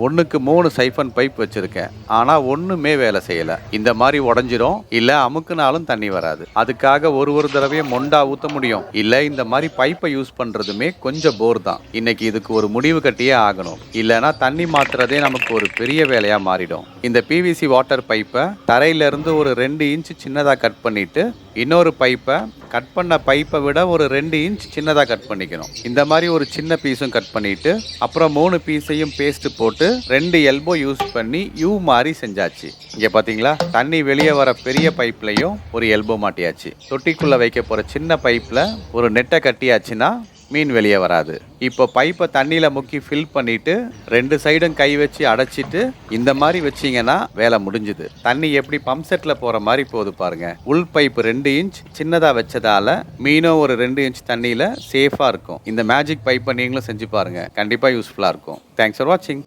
ஒண்ணுக்கு 3 siphon pipe வச்சிருக்கேன். ஆனா ஒண்ணுமே வேலை செய்யல. இந்த மாரி உடைஞ்சிரும். இல்ல அமுக்குனாலும் தண்ணி வராது. அதுக்காக ஒரு தடவையும் மொண்டா ஊத்த முடியும். இல்ல இந்த மாரி பைப்ப யூஸ் பண்றதுமே கொஞ்சம் போர் தான். இன்னைக்கு இதுக்கு ஒரு முடிவு கட்டியே ஆகணும். இல்லனா தண்ணி மாத்துறதே நமக்கு ஒரு பெரிய வேலையா மாறிடும். இந்த பிவிசி வாட்டர் பைப்ப தரையில இருந்து ஒரு 2 இன்ச் சின்னதா கட் பண்ணிட்டு, இன்னொரு பைப்ப கட் பண்ண பைப்பை விட ஒரு 2 இன்ச் சின்னதா கட் பண்ணிக்கணும். இந்த மாதிரி ஒரு சின்ன பீஸும் கட் பண்ணிட்டு, அப்புறம் 3 பீஸையும் பேஸ்ட் போட்டு 2 எல்போ யூஸ் பண்ணி யூ மாதிரி செஞ்சாச்சு. இங்க பாத்தீங்களா, தண்ணி வெளியே வர பெரிய பைப்லயும் ஒரு எல்போ மாட்டியாச்சு. தொட்டிக்குள்ள வைக்க போற சின்ன பைப்ல ஒரு நெட்டை கட்டியாச்சுன்னா மீன் வெளியே வராது. இப்போ பைப்பை தண்ணியில முக்கி ஃபில் பண்ணிட்டு 2 சைடும் கை வச்சு அடைச்சிட்டு இந்த மாதிரி வச்சீங்கன்னா வேலை முடிஞ்சுது. தண்ணி எப்படி பம்ப் செட்ல போற மாதிரி போகுது பாருங்க. உள் பைப் 2 இன்ச் சின்னதா வச்சதால மீனும் ஒரு 2 இன்ச் தண்ணியில சேஃபா இருக்கும். இந்த மேஜிக் பைப்பை நீங்களும் செஞ்சு பாருங்க. கண்டிப்பா யூஸ்ஃபுல்லா இருக்கும். தேங்க்ஸ் ஃபார் வாட்சிங்.